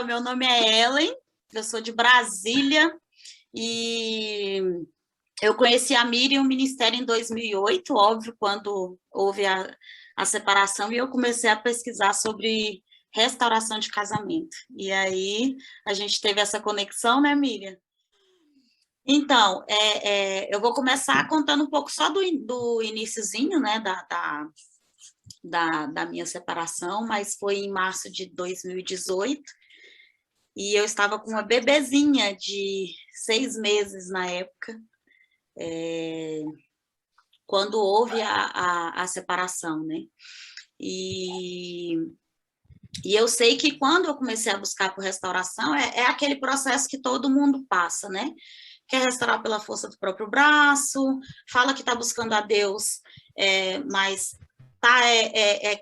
meu nome é Ellen, eu sou de Brasília e eu conheci a Miriam e o Ministério em 2008, óbvio, quando houve a separação, e eu comecei a pesquisar sobre restauração de casamento. E aí a gente teve essa conexão, né, Miriam? Então, eu vou começar contando um pouco só do iniciozinho, né, da minha separação, mas foi em março de 2018, e eu estava com uma bebezinha de 6 meses na época, quando houve a separação, né? E eu sei que quando eu comecei a buscar por restauração, é aquele processo que todo mundo passa, né? Quer restaurar pela força do próprio braço, fala que está buscando a Deus, mas está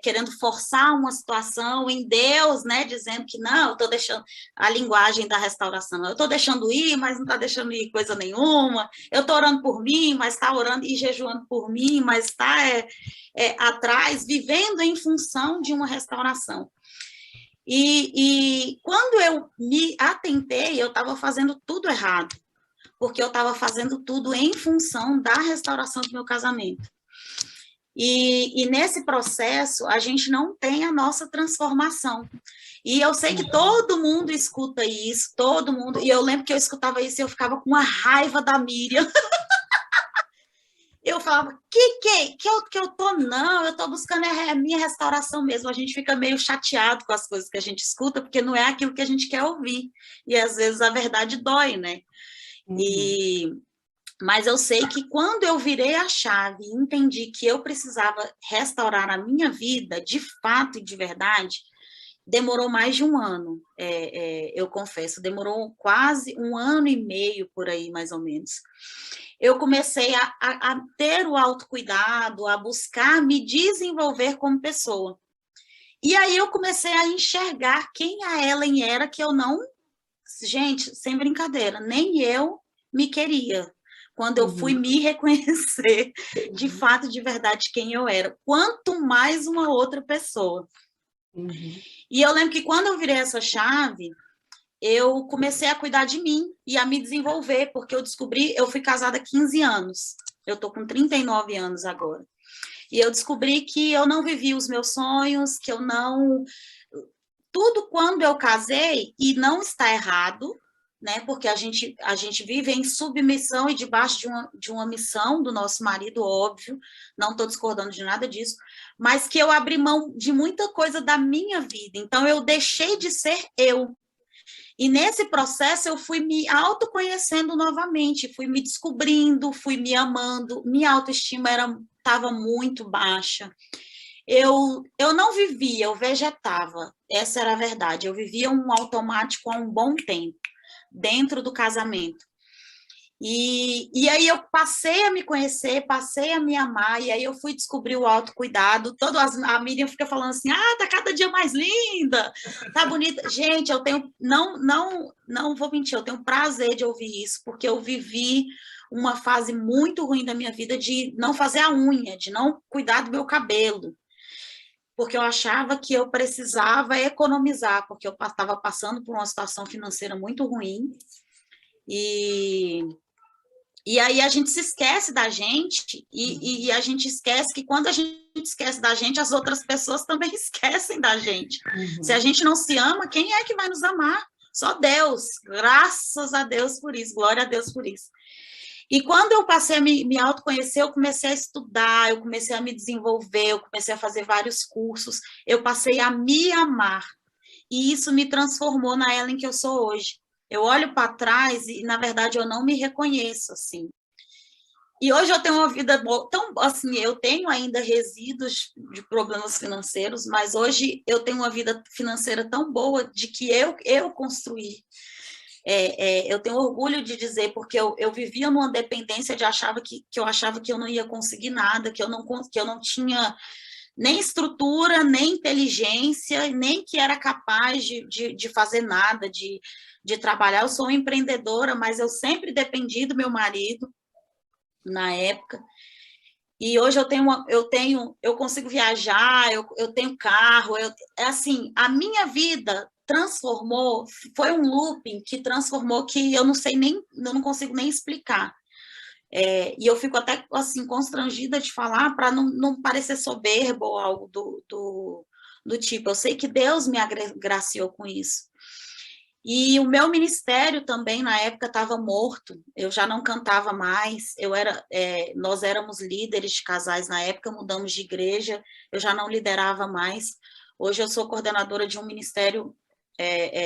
querendo forçar uma situação em Deus, né? Dizendo que não, eu estou deixando a linguagem da restauração, eu estou deixando ir, mas não está deixando ir coisa nenhuma, eu estou orando por mim, mas está orando e jejuando por mim, mas está atrás, vivendo em função de uma restauração. E quando eu me atentei, eu estava fazendo tudo errado, porque eu estava fazendo tudo em função da restauração do meu casamento. E nesse processo, a gente não tem a nossa transformação. E eu sei que todo mundo escuta isso, todo mundo, e eu lembro que eu escutava isso e eu ficava com uma raiva da Miriam. Eu falava, que eu tô? Não, eu tô buscando a minha restauração mesmo. A gente fica meio chateado com as coisas que a gente escuta, porque não é aquilo que a gente quer ouvir. E às vezes a verdade dói, né? Mas eu sei que quando eu virei a chave e entendi que eu precisava restaurar a minha vida, de fato e de verdade, demorou mais de um ano, eu confesso, demorou quase 1 ano e meio por aí, mais ou menos. Eu comecei a ter o autocuidado, a buscar me desenvolver como pessoa. E aí eu comecei a enxergar quem a Ellen era, que eu não... Gente, sem brincadeira, nem eu me queria. Quando eu fui me reconhecer, de fato, de verdade, quem eu era. Quanto mais uma outra pessoa. E eu lembro que quando eu virei essa chave, eu comecei a cuidar de mim e a me desenvolver, porque eu descobri, eu fui casada há 15 anos, eu tô com 39 anos agora, e eu descobri que eu não vivi os meus sonhos, que eu não... Tudo quando eu casei, e não está errado, né, porque a gente vive em submissão e debaixo de uma missão do nosso marido, óbvio, não estou discordando de nada disso, mas que eu abri mão de muita coisa da minha vida, então eu deixei de ser eu. E nesse processo eu fui me autoconhecendo novamente, fui me descobrindo, fui me amando, minha autoestima estava muito baixa. Eu não vivia, eu vegetava, essa era a verdade, eu vivia um automático há um bom tempo, dentro do casamento. E aí eu passei a me conhecer, passei a me amar, e aí eu fui descobrir o autocuidado. A Miriam fica falando assim, tá cada dia mais linda, tá bonita. Gente, eu tenho, não vou mentir, eu tenho prazer de ouvir isso, porque eu vivi uma fase muito ruim da minha vida de não fazer a unha, de não cuidar do meu cabelo, porque eu achava que eu precisava economizar, porque eu estava passando por uma situação financeira muito ruim, e aí a gente se esquece da gente, e a gente esquece que quando a gente esquece da gente, as outras pessoas também esquecem da gente. Se a gente não se ama, quem é que vai nos amar? Só Deus. Graças a Deus por isso, glória a Deus por isso. E quando eu passei a me autoconhecer, eu comecei a estudar, eu comecei a me desenvolver, eu comecei a fazer vários cursos, eu passei a me amar. E isso me transformou na Ellen que eu sou hoje. Eu olho para trás e, na verdade, eu não me reconheço, assim. E hoje eu tenho uma vida boa, tão, assim, eu tenho ainda resíduos de problemas financeiros, mas hoje eu tenho uma vida financeira tão boa de que eu construí. Eu tenho orgulho de dizer, porque eu vivia numa dependência de que eu achava que eu não ia conseguir nada, que eu não tinha nem estrutura, nem inteligência, nem que era capaz de fazer nada, de trabalhar. Eu sou uma empreendedora, mas eu sempre dependi do meu marido, na época. E hoje eu consigo viajar, eu tenho carro, é assim, a minha vida transformou, foi um looping que transformou que eu não sei nem, eu não consigo nem explicar. E eu fico até assim constrangida de falar para não parecer soberbo ou algo do tipo. Eu sei que Deus me agraciou com isso. E o meu ministério também, na época, estava morto. Eu já não cantava mais. Nós éramos líderes de casais na época, mudamos de igreja. Eu já não liderava mais. Hoje eu sou coordenadora de um ministério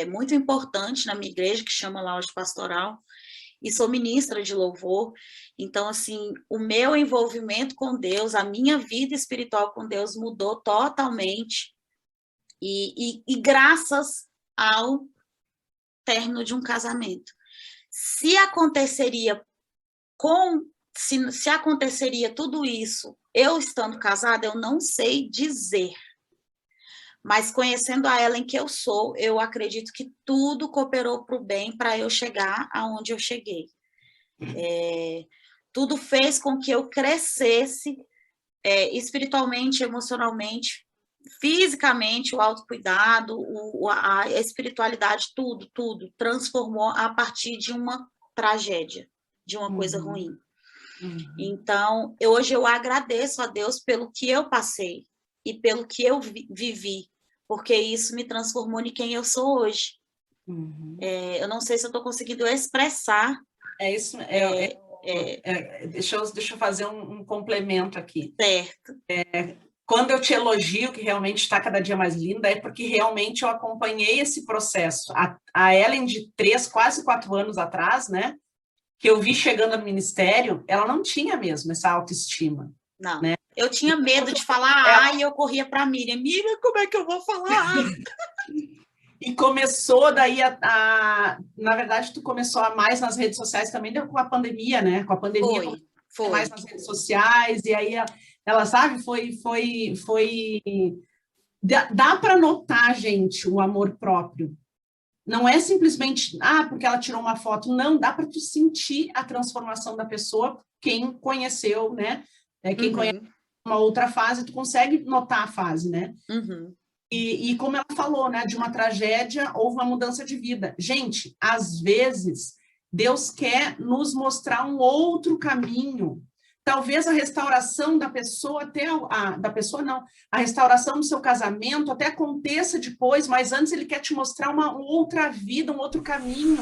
muito importante na minha igreja, que chama Lounge Pastoral, e sou ministra de louvor. Então, assim, o meu envolvimento com Deus, a minha vida espiritual com Deus mudou totalmente. E graças ao término de um casamento. Se aconteceria se aconteceria tudo isso eu estando casada, eu não sei dizer. Mas conhecendo a Ellen que eu sou, eu acredito que tudo cooperou para o bem para eu chegar aonde eu cheguei. Tudo fez com que eu crescesse espiritualmente, emocionalmente, fisicamente, o autocuidado, a espiritualidade, tudo transformou a partir de uma tragédia, de uma coisa ruim. Então, hoje eu agradeço a Deus pelo que eu passei e pelo que eu vivi, porque isso me transformou em quem eu sou hoje. Eu não sei se eu estou conseguindo expressar. Isso. Deixa eu fazer um complemento aqui. Certo. Quando eu te elogio, que realmente está cada dia mais linda, é porque realmente eu acompanhei esse processo. A Ellen de 3, quase 4 anos atrás, né, que eu vi chegando no ministério, ela não tinha mesmo essa autoestima. Não. Né? Eu tinha medo de falar e eu corria para a Miriam. Miriam, como é que eu vou falar? E começou daí na verdade, tu começou a mais nas redes sociais também, deu com a pandemia, né? Com a pandemia, foi mais nas redes sociais, e aí ela sabe, dá para notar, gente, o amor próprio. Não é simplesmente, porque ela tirou uma foto. Não, dá para tu sentir a transformação da pessoa, quem conheceu, né? Quem conhece uma outra fase, tu consegue notar a fase, né? E como ela falou, né, de uma tragédia, houve uma mudança de vida. Gente, às vezes, Deus quer nos mostrar um outro caminho. Talvez a restauração da pessoa a restauração do seu casamento até aconteça depois, mas antes ele quer te mostrar uma outra vida, um outro caminho.